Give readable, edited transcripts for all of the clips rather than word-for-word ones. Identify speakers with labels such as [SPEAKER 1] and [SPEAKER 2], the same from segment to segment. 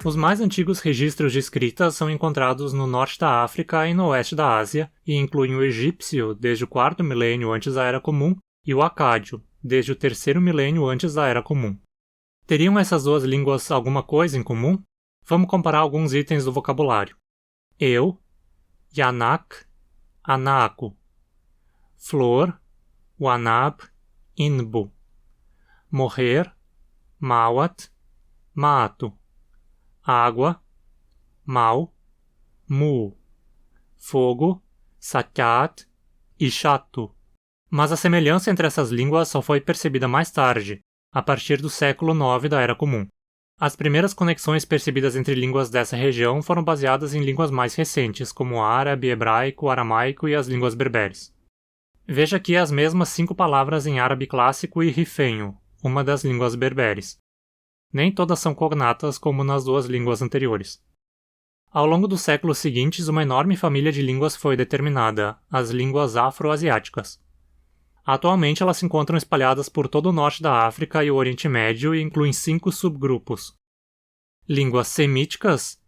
[SPEAKER 1] Os mais antigos registros de escrita são encontrados no norte da África e no oeste da Ásia, e incluem o egípcio, desde o 4º milênio antes da Era Comum, e o acádio, desde o 3º milênio antes da Era Comum. Teriam essas duas línguas alguma coisa em comum? Vamos comparar alguns itens do vocabulário. Eu, Yanak, Anaku. Flor, Wanab, Inbu. Morrer, Mawat, Maato. Água, Mau, Mu. Fogo, Sakyat e Chatu. Mas a semelhança entre essas línguas só foi percebida mais tarde, a partir do século IX da Era Comum. As primeiras conexões percebidas entre línguas dessa região foram baseadas em línguas mais recentes, como árabe, hebraico, aramaico e as línguas berberes. Veja aqui as mesmas 5 palavras em árabe clássico e rifenho, uma das línguas berberes. Nem todas são cognatas como nas duas línguas anteriores. Ao longo dos séculos seguintes, uma enorme família de línguas foi determinada, as línguas afro-asiáticas. Atualmente elas se encontram espalhadas por todo o norte da África e o Oriente Médio e incluem 5 subgrupos. Línguas semíticas,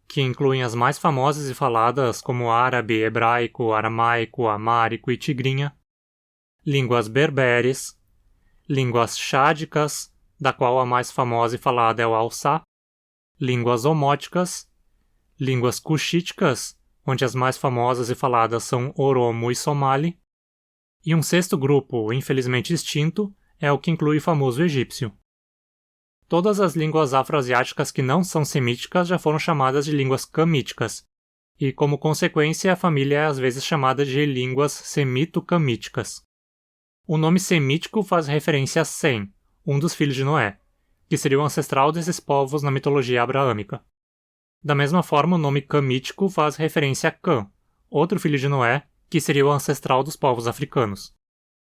[SPEAKER 1] que incluem as mais famosas e faladas como árabe, hebraico, aramaico, amárico e tigrinha. Línguas berberes. Línguas chádicas, da qual a mais famosa e falada é o Hausa. Línguas omóticas. Línguas cuxíticas, onde as mais famosas e faladas são Oromo e Somali. E um 6º grupo, infelizmente extinto, é o que inclui o famoso egípcio. Todas as línguas afroasiáticas que não são semíticas já foram chamadas de línguas camíticas, e como consequência a família é às vezes chamada de línguas semito-camíticas. O nome semítico faz referência a Sem, um dos filhos de Noé, que seria o ancestral desses povos na mitologia abraâmica. Da mesma forma, o nome camítico faz referência a Cã, outro filho de Noé, que seria o ancestral dos povos africanos.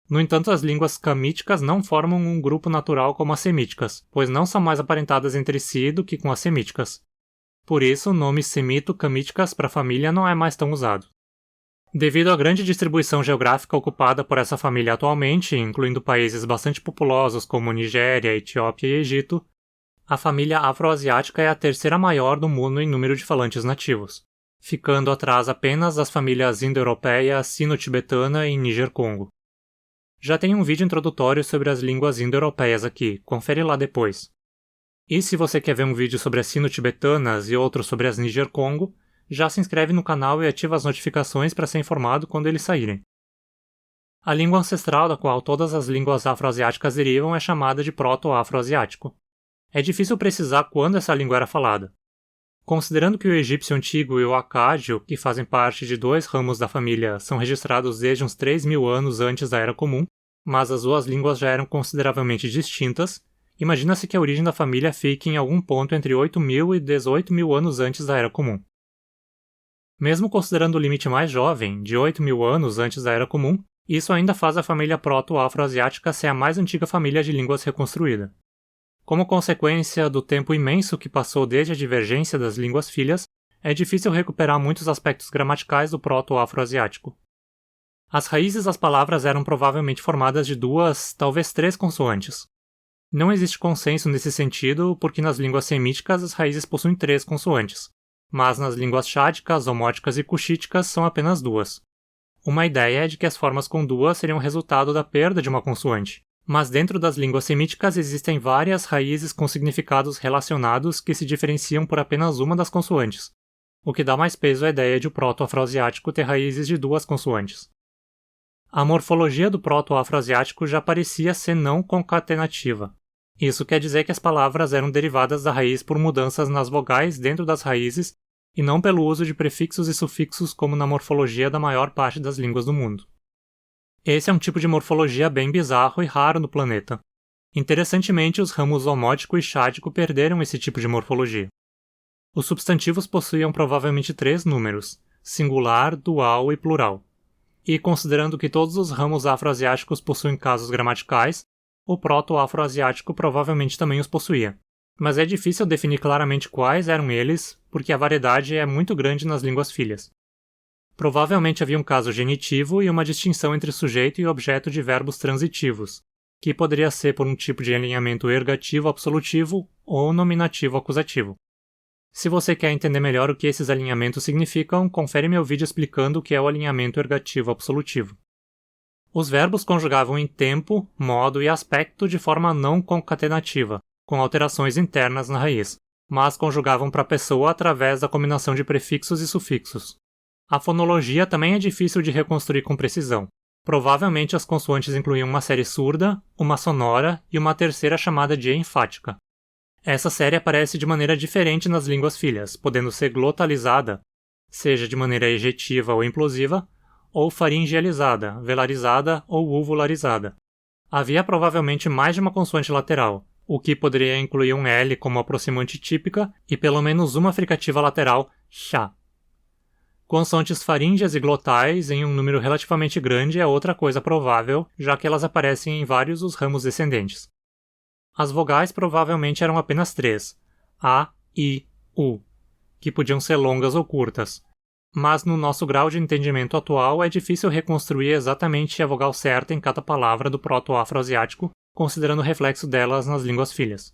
[SPEAKER 1] No entanto, as línguas camíticas não formam um grupo natural como as semíticas, pois não são mais aparentadas entre si do que com as semíticas. Por isso, o nome semito-camíticas para a família não é mais tão usado. Devido à grande distribuição geográfica ocupada por essa família atualmente, incluindo países bastante populosos como Nigéria, Etiópia e Egito, a família afroasiática é a 3ª maior do mundo em número de falantes nativos, ficando atrás apenas das famílias indo-europeia, sino-tibetana e Níger-Congo. Já tem um vídeo introdutório sobre as línguas indo-europeias aqui, confere lá depois. E se você quer ver um vídeo sobre as sino-tibetanas e outro sobre as Níger-Congo, já se inscreve no canal e ativa as notificações para ser informado quando eles saírem. A língua ancestral da qual todas as línguas afroasiáticas derivam é chamada de proto-afroasiático. É difícil precisar quando essa língua era falada. Considerando que o egípcio antigo e o acádio, que fazem parte de 2 ramos da família, são registrados desde uns 3.000 anos antes da Era Comum, mas as duas línguas já eram consideravelmente distintas, imagina-se que a origem da família fique em algum ponto entre 8.000 e 18.000 anos antes da Era Comum. Mesmo considerando o limite mais jovem, de 8.000 anos antes da Era Comum, isso ainda faz a família proto-afroasiática ser a mais antiga família de línguas reconstruída. Como consequência do tempo imenso que passou desde a divergência das línguas filhas, é difícil recuperar muitos aspectos gramaticais do proto-afroasiático. As raízes das palavras eram provavelmente formadas de 2, talvez 3 consoantes. Não existe consenso nesse sentido porque nas línguas semíticas as raízes possuem 3 consoantes, mas nas línguas chádicas, omóticas e cuxíticas são apenas 2. Uma ideia é de que as formas com 2 seriam resultado da perda de uma consoante, mas dentro das línguas semíticas existem várias raízes com significados relacionados que se diferenciam por apenas uma das consoantes, o que dá mais peso à ideia de o proto-afroasiático ter raízes de 2 consoantes. A morfologia do proto-afroasiático já parecia ser não concatenativa. Isso quer dizer que as palavras eram derivadas da raiz por mudanças nas vogais dentro das raízes e não pelo uso de prefixos e sufixos como na morfologia da maior parte das línguas do mundo. Esse é um tipo de morfologia bem bizarro e raro no planeta. Interessantemente, os ramos homótico e chádico perderam esse tipo de morfologia. Os substantivos possuíam provavelmente 3 números, singular, dual e plural. E considerando que todos os ramos afroasiáticos possuem casos gramaticais, o proto-afroasiático provavelmente também os possuía. Mas é difícil definir claramente quais eram eles, porque a variedade é muito grande nas línguas filhas. Provavelmente havia um caso genitivo e uma distinção entre sujeito e objeto de verbos transitivos, que poderia ser por um tipo de alinhamento ergativo-absolutivo ou nominativo-acusativo. Se você quer entender melhor o que esses alinhamentos significam, confere meu vídeo explicando o que é o alinhamento ergativo absolutivo. Os verbos conjugavam em tempo, modo e aspecto de forma não concatenativa, com alterações internas na raiz, mas conjugavam para a pessoa através da combinação de prefixos e sufixos. A fonologia também é difícil de reconstruir com precisão. Provavelmente as consoantes incluíam uma série surda, uma sonora e uma terceira chamada de enfática. Essa série aparece de maneira diferente nas línguas filhas, podendo ser glotalizada, seja de maneira ejetiva ou implosiva, ou faringializada, velarizada ou uvularizada. Havia provavelmente mais de uma consoante lateral, o que poderia incluir um L como aproximante típica e pelo menos uma fricativa lateral, chá. Consoantes faríngeas e glotais em um número relativamente grande é outra coisa provável, já que elas aparecem em vários dos ramos descendentes. As vogais provavelmente eram apenas 3, A, I, U, que podiam ser longas ou curtas. Mas no nosso grau de entendimento atual é difícil reconstruir exatamente a vogal certa em cada palavra do proto-afroasiático, considerando o reflexo delas nas línguas filhas.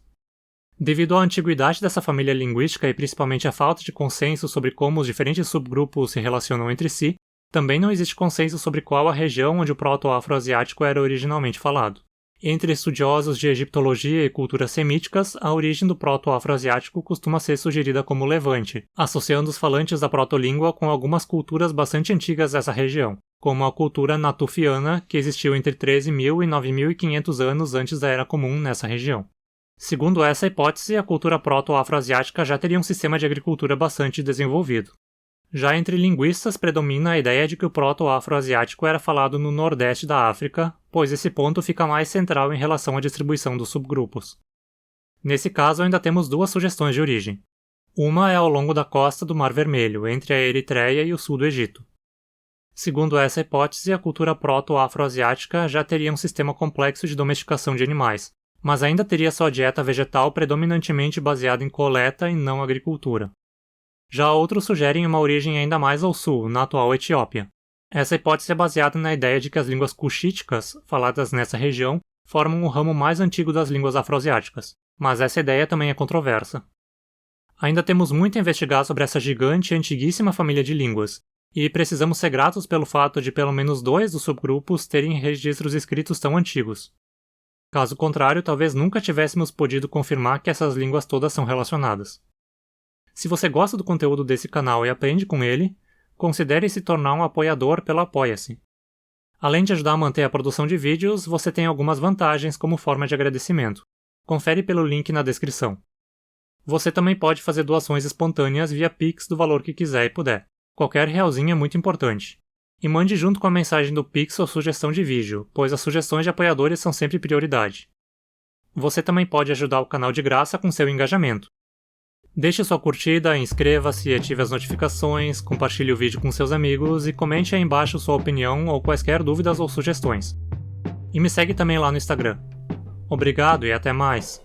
[SPEAKER 1] Devido à antiguidade dessa família linguística e principalmente à falta de consenso sobre como os diferentes subgrupos se relacionam entre si, também não existe consenso sobre qual a região onde o proto-afroasiático era originalmente falado. Entre estudiosos de egiptologia e culturas semíticas, a origem do proto-afroasiático costuma ser sugerida como Levante, associando os falantes da protolíngua com algumas culturas bastante antigas dessa região, como a cultura natufiana, que existiu entre 13.000 e 9.500 anos antes da Era Comum nessa região. Segundo essa hipótese, a cultura proto-afroasiática já teria um sistema de agricultura bastante desenvolvido. Já entre linguistas predomina a ideia de que o proto-afroasiático era falado no nordeste da África, pois esse ponto fica mais central em relação à distribuição dos subgrupos. Nesse caso, ainda temos duas sugestões de origem. Uma é ao longo da costa do Mar Vermelho, entre a Eritreia e o sul do Egito. Segundo essa hipótese, a cultura proto-afroasiática já teria um sistema complexo de domesticação de animais, mas ainda teria sua dieta vegetal predominantemente baseada em coleta e não agricultura. Já outros sugerem uma origem ainda mais ao sul, na atual Etiópia. Essa hipótese é baseada na ideia de que as línguas cuxíticas, faladas nessa região, formam o ramo mais antigo das línguas afroasiáticas, mas essa ideia também é controversa. Ainda temos muito a investigar sobre essa gigante e antiguíssima família de línguas, e precisamos ser gratos pelo fato de pelo menos 2 dos subgrupos terem registros escritos tão antigos. Caso contrário, talvez nunca tivéssemos podido confirmar que essas línguas todas são relacionadas. Se você gosta do conteúdo desse canal e aprende com ele, considere se tornar um apoiador pelo Apoia-se. Além de ajudar a manter a produção de vídeos, você tem algumas vantagens como forma de agradecimento. Confere pelo link na descrição. Você também pode fazer doações espontâneas via Pix do valor que quiser e puder. Qualquer realzinho é muito importante. E mande junto com a mensagem do Pix sua sugestão de vídeo, pois as sugestões de apoiadores são sempre prioridade. Você também pode ajudar o canal de graça com seu engajamento. Deixe sua curtida, inscreva-se e ative as notificações, compartilhe o vídeo com seus amigos e comente aí embaixo sua opinião ou quaisquer dúvidas ou sugestões. E me segue também lá no Instagram. Obrigado e até mais!